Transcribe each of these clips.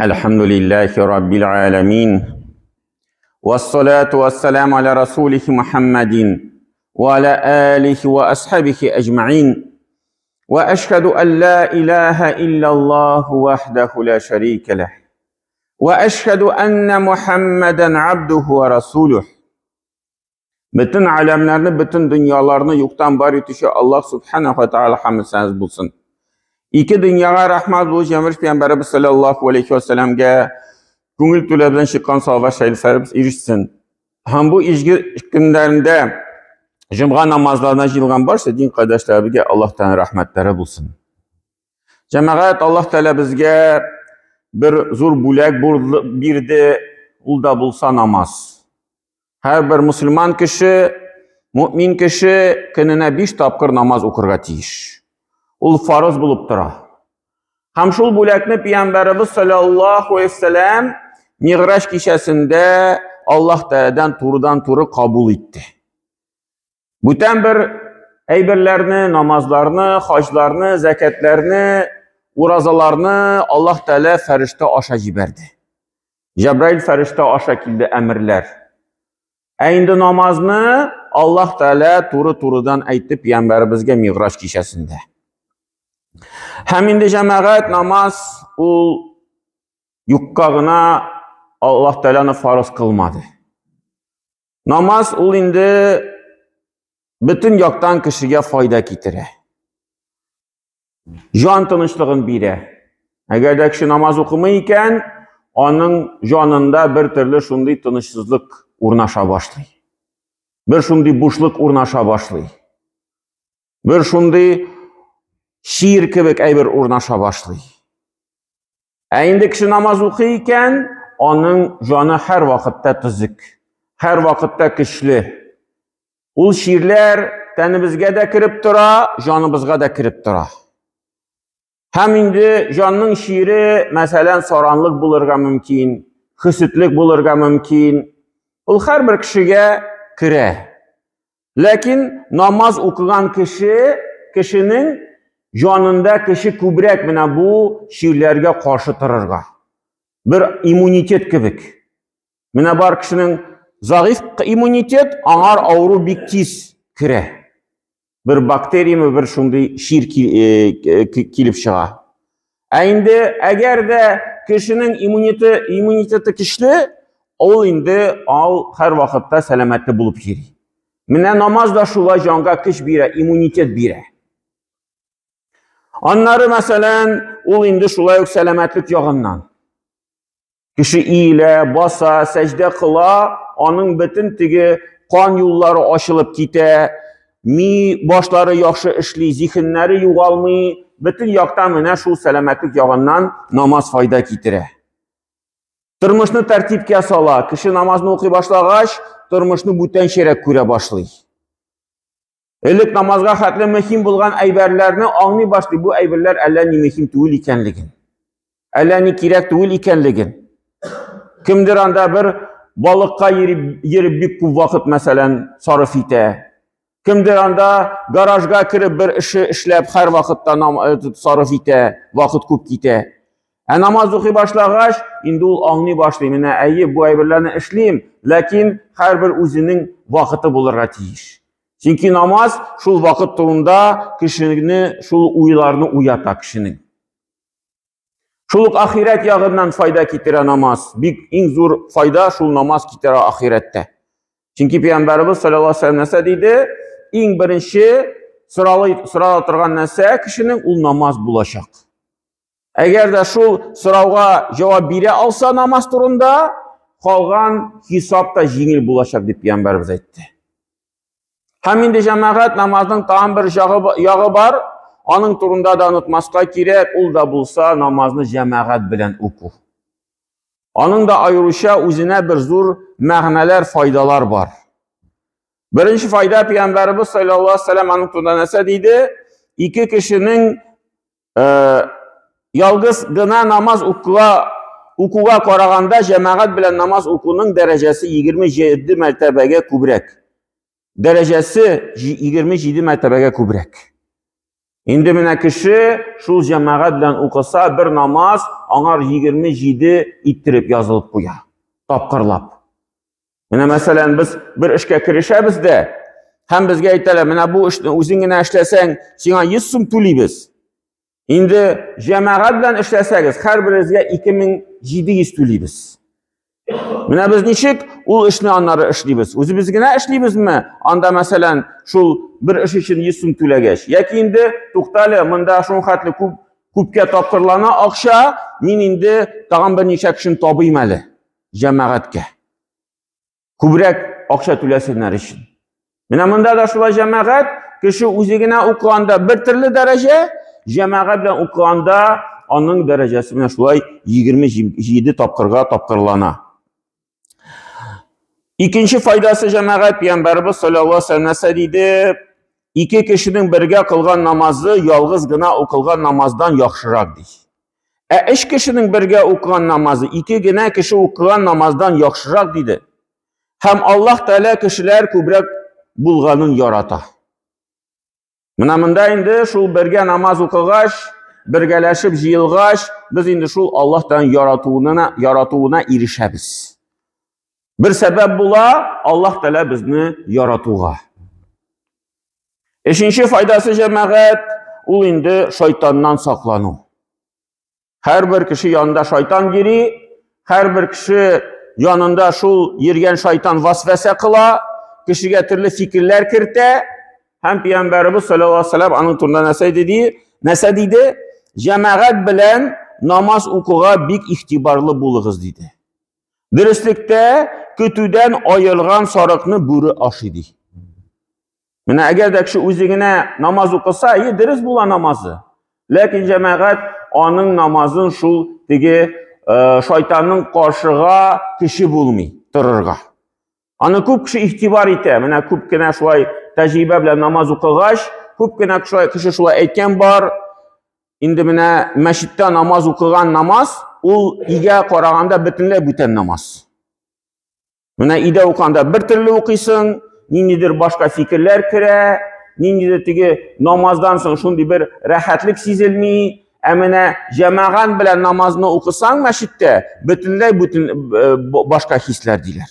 Elhamdülillahi Rabbil alemin. Vessalatu vesselamu ala Resulih Muhammedin ve ala alihi ve ashabihi ecma'in. Ve eşhedü en la ilahe illallah vahdehu la şerike leh. Ve eşhedü enne Muhammeden abduhu ve resuluh. Bütün alemlerini, bütün dünyalarını yoktan var etişi Allah subhanahu ve ta'ala hamdüseniz bulsun. İki dünyaya rahmat buluş Emir Peygamberimiz sallallahu aleyhi ve sellem'ge gönül tülebden çıkan salva şeriflerimiz erişsin. Hem bu izgi günlerinde cuma namazlarına jilgan varsa din kardeşlerimize Allah'tan rahmetleri bulsun. Cemaat Allah Teala bizge bir zor bulak bir de ulda bulsa namaz. Her bir Müslüman kişi, mümin kişi gününe 5 tapkır namaz okurga tiyiş. Ul farz bulup tura. Ham şul bulakni Peygamberimiz sallallahu aleyhi ve sellem Mi'raj kişesinde Allah Teala'dan turudan turu kabul etti. Bütün bir eyberlerini, namazlarını, haclarını, zekatlarını, urazalarını Allah Teala ferişte aşağı jiberdi. Cebrail ferişte aşağı kildi emirler. Endi namazını Allah Teala turudan aytdı Peygamberimizge Mi'raj kişesinde. Hem indi cemaat namaz ul yukkağına Allah Teala'nı farz kılmadı. Namaz ul indi bütün yaktan kişiye fayda getire. Can tınışlığın biri. Eğer de kişi namaz okumayken onun canında bir türlü şunday tınışsızlık urnaşa başlıyor. Bir şunday boşluk urnaşa başlıyor. Bir şunday şiir kibik bir urnaşa başlıyor. Eğer kişi namaz okuyken onun canı her vakitte tızık, her vakitte güçlü. Ul şiirler tenimizge de kirip tura, canımızga da kirip tura. Hem indi canının şiiri mesela soranlık bulurga mümkün, hüsütlük bulurga mümkün. Ul her bir kişiye kire. Lakin namaz okuyan kişinin canında kişi kübrek mine bu şiirlerge karşı dururga. Bir immunitet kibik. Mine bar kişinin zayıf immunitet ağır avru bik tiz kire. Bir bakteri mi bir şunday şiir kilip çığa. Eğinde eğer de kişinin immuniteti güçlü, ol indi al her vakitte selametli bulup giri. Mine namaz da şula canga kış bire, immunitet bire. Onları mesela ol indi şula yok selametlik yağından. Kişi ile basa, secde kıla, onun bütün tigi kan yolları açılıp gite, başları yaxşı işli, zihinleri yuvalmı, bütün yaktan mene şu selametlik yağından namaz fayda getire. Turmuşnu tertipke sala, kişi namazını okuy başlagaç, turmuşnu bütün şerek köre başlıyor. Ellik namazga hatlı mühim bulgan eyberlerini anlay başlıyor. Bu eyberler Allah'ın mühim tuğul ikenligin. Allah'ın kirek tuğul ikenligin. Kimdir anda bir balıkka yeri bir vakit mesela sarf ite. Kimdir anda garajga kirip bir işi işlep her vakitte sarf ite, vakit kup gite. Namaz okuy başlagaç, indi ul anlay başlıyor. Mine bu eyberlerini işleyeyim, lakin her bir özünün vakiti bulurga tiyiş. Çünkü namaz şul vakit turunda kişinin şul uylarını uyata kişinin. Şuluk ahiret yağından fayda getire namaz. En zor fayda şul namaz getire ahirette. Çünkü Peygamberimiz sallallahu aleyhi ve sellem nese deydi? En birinci sırala oturgan nese kişinin ul namaz bulaşak. Eğer de şul sırauga cevap bire alsa namaz turunda kalgan hesap da jingil bulaşak deyip Peygamberimiz etti. Hem indi cemaat namazın tam bir yağı var. Onun turunda da unutmaska gerek, ul da bulsa namazını cemaat bilen oku. Onun da ayrışa özüne bir zor məğneler, faydalar var. Birinci fayda Peygamberimiz sallallahu aleyhi ve sellem onun turunda nese deydi? İki kişinin yalgız gına namaz okuga koraganda cemaat bilen namaz okunun derecesi 27 mertebege kübrek. Derecesi 27 mertebege kübrek. Indi менә кеше шул җәмәгать белән укыса, бер намаз аңар 27 иттереп язылып куя. Тапкырлап. Менә мәсәлән, без бер эшкә керешәбез дә, һәм безгә әйтәләр, менә бу эшне үзең генә эшләсәң, сиңа 100 сум түлибез. Инде җәмәгать белән эшләсәгез, һәрберегезгә 2700 түлибез. Менә без ничек ул эшне аннары эшлибез? Үзебез генә эшлибезме? Анда мәсәлән, шул бер эш өчен 100 сум түләгәч. Яки инде туктале, монда шул хәтле күпкә тапкырлана акча, мин инде тагын бер ничә кешене табыйм әле җәмәгатькә. Күбрәк акча түләсеннәр өчен. Менә монда да шулай җәмәгать, кеше үзе генә укыганда бер төрле дәрәҗә, җәмәгать белән укыганда аның дәрәҗәсе менә шулай 27 тапкырга тапкырлана. İkinci faydası cemaat Peygamberimiz sallallahu aleyhi ve sellem nəsə dedi? İki kişinin birgə qılğan namazı yalğız gına oqılğan namazdan yaxşıraq deyir. Üç kişinin birgə oqılan namazı iki gına kişi oqılan namazdan yaxşıraq dedi. Hem Allah Teala kişilər kübrək bulğanın yarata. Mınamında indi şul birgə namaz oqıgaş, birgələşib jiyilgaş, biz indi şul Allah'tan yaratuğuna erişəbiz. Bir sebep bula, Allah Teala bizni yaratuğa. Üçüncü faydası cemaat, ul indi şeytandan saqlanu. Her bir kişi yanında şeytan giri, her bir kişi yanında şul yergen şeytan vasvese kıla, kişiye türlü fikirler kirte. Hem Peygamberimiz sallallahu aleyhi ve sellem anın turunda nəsə dedi? Cemaat bilen namaz okuğa bik ihtibarlı bulğuz dedi. Dürüstlükte kötüden ayılgan sarıqını bürü aşıdı. Menə əgər də kişi özünə namaz oqısa, iyi dürüst bula namazı. Lakin cemaat onun namazın şu şeytanın qarşığa kişi bulmuyor, dururğa. Anı küp kişi ihtibar ite. Menə küp kişi şulay təcrübə bilə namaz oqıgaş, küp kişi şulay etken var. İndi menə məşiddə namaz oqıgan namaz, ul iyə qarağanda bütünlə bütən namaz. Menə idə oqanda bir türlü oqıysın, nindidir başqa fikirlər kirə, nindidir namazdan sonra şundi bir rahatlık sezilmi, əminə cəmaat bilən namazını oqısan məşiddə, bütünlə başqa hisslər deyilər.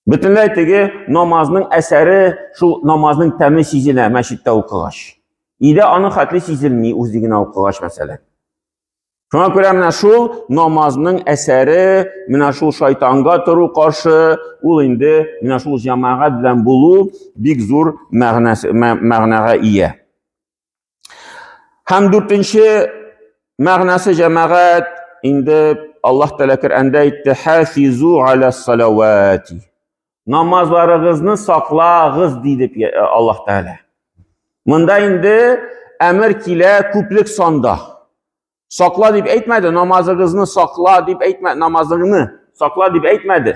Bütünlə namazının əsəri, şu namazının təmi sezilə məşiddə oqıgaş. İdə anı xətli sezilmi, uzdiginə oqıgaş məsələn. Şuna görə mənə şul namazının əsəri, mənə şul şeytanga turu qarşı, ul indi mənə şul cəmaat bilən bulub, bik zor məğnəyə iyə. Həm dördüncü məğnəsi cəmaat, indi Allah Teala Qur'anda aytdı, Hafizu aləs salavati. Namazlarınızı saqlağız deyib Allah Teala. Bunda indi əmr kilə küplük sonda. Saqla deyib etmədi, namazınızı saqla deyib etmədi, namazını saqla deyib etmədi.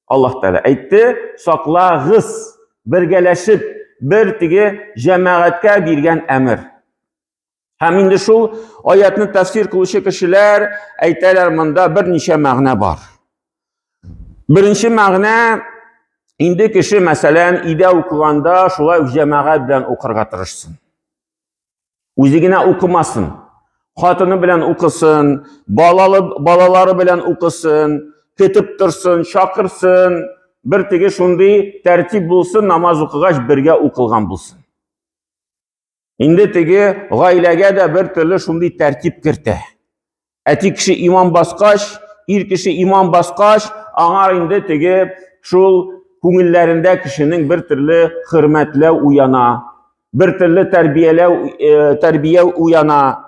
Allah Teala aytdı, saqlağız, birgələşib, bir cəmaatə birgən əmr. Həm indi şu ayətini təfsir qılışı kişilər aytələr, bunda bir neçə məğnə var. Birinci məğnə, indi kişi məsələn, idə oxuyanda şulay cəmaat bilən oxurğa tırışsın. Üzüginə oxumasın. Xatını bilən oxusun, balaları bilən oxusun, ketib tırsın, şaqırsın, bir şundi tərtib bulsun, namaz oxuğaş birgə oxulğan bulsun. İndi gailəgə də bir türlü şundi tərtib kirtə. Əti kişi imam basqaş, ir kişi imam basqaş, ağar indi şul künillərində kişinin bir türlü xırmətlə uyana, bir türlü tərbiyə uyana,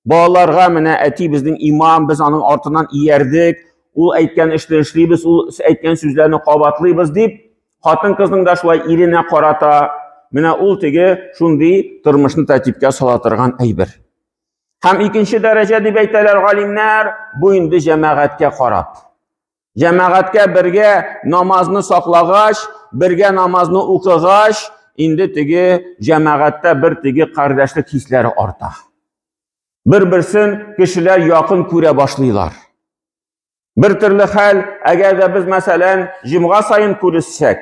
bağlarga mənə əti bizдің imam, biz onun artıdan iyərdik, ul əykən işləyişliyimiz, ul əykən sözlərini qabatlıyız deyib, xatın qızının da şulay irinə qarata, mənə ul şundi tırmışını tərtibkə salatırğan əybir. Həm ikinci dərəcə deyib eytələr alimlər, bu indi cəmaatə qarab. Cəmaatə birgə namazını saqlağaş, birgə namazını oxuğaş, indi cəmaatdə bir qardaşlıq hissləri arta. Bir-birsin kişilər yaxın görə başlayırlar. Bir türlü hal, əgər də biz məsələn cümğa sayın görüşsək,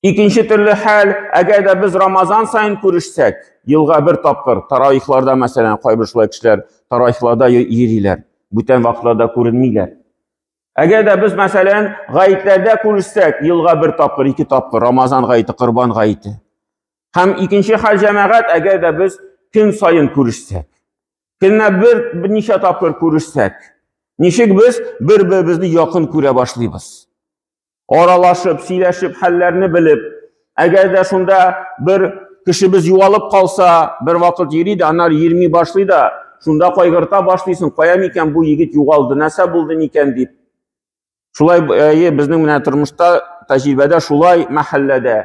ikinci türlü hal, əgər də biz Ramazan sayın görüşsək, yılga bir tapkır, tarawihlarda mesela kayber şulay kişiler tarawihlarda yeriler. Бүтән vaqtlarda күренмиләр. Әгәр дә без мәсәлән гаетләрдә күрешсәк, елга bir tapkır, iki tapkır, Рамазан гаете, Корбан гаете. Һәм икенче хәл җәмәгать, әгәр дә без көн сайын күрешсәк, көнне bir ничә tapkır күрешсәк, ничек без бер-беребезне якын күрә башлыйбыз. Аралашып, сөйләшеп, хәлләрне белеп, әгәр дә шунда bir кешебез юалып калса, bir вакыт йөри дә, аннары йөрми башлый да, шунда кайгырта башлыйсың, кая микән бу егет югалды, нәрсә булды микән дип. Шулай безнең менә тормышта, тәҗрибәдә шулай мәхәлләдә,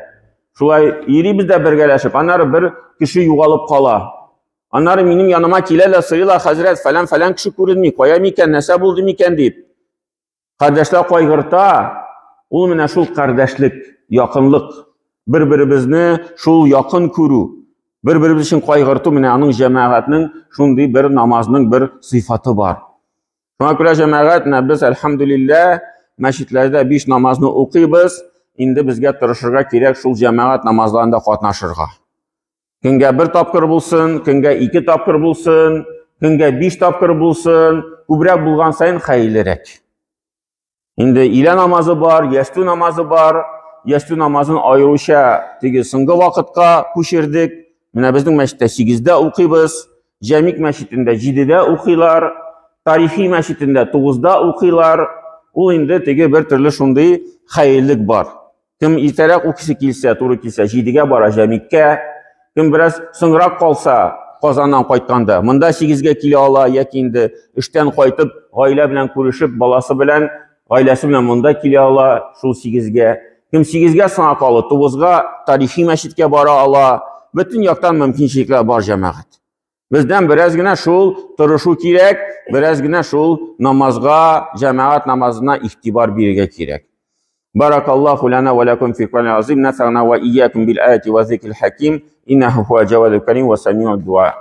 шулай йөрибез дә бергәләшеп, аннары bir кеше югалып кала. Аннары минем яныма киләләр, сыйлар, хәзрәт, фәлән кеше күренми, кая микән, нәрсә булды микән дип. Кардәшләр кайгырта, ул менә шул кардәшлек, якынлык, бер-беребезне шул якын күрү, bir-birimiz için kaygırtı mı ne anın cemaatinin şundi bir namazının bir sıfatı var. Şuna göre cemaat ne biz elhamdülillah meşitlerde 5 namazını okuyubuz. İndi bizge tırışırga gerek şul cemaat namazlarında katnaşırga. Künge 1 tapkır bulsun, künge 2 tapkır bulsun, künge 5 tapkır bulsun, kübrek bulgan sayın hayırlırek. İndi ile namazı var, yestu namazı var. Yestu namazın ayrışa tegi sıngı vakitka kuşirdik. Менә безнең мәчеттә 8-дә укыйбыз, Җәмик мәчетендә 7-дә укыйлар, Тарихи мәчетендә 9-да укыйлар. Ул инде теге бер төрле шундый хәерлек бар. Кем иртәрәк укыйсы килсә, туры килсә 7-гә бара Җәмиккә, кем бераз соңрак калса, Казаннан кайтканда, монда 8-гә килә ала, яки инде эштән кайтып, гаилә белән күрешеп, баласы белән, гаиләсе белән монда килә ала, шул 8-гә. Кем 8-гә соңга калып, 9-га Тарихи мәчеткә бара ала. Bütün yaktan mümkünçilikler var cemaat. Bizden biraz güne şul tırışı kirek, biraz güne şul namazga, cemaat namazına ihtibar birge kirek. Barakallahu lana ve lakum fi Kur'an azim, nefa'na ve iyyakum bil ayati ve zikril hakim, innehu huve cevadul kerim ve semi'ud dua.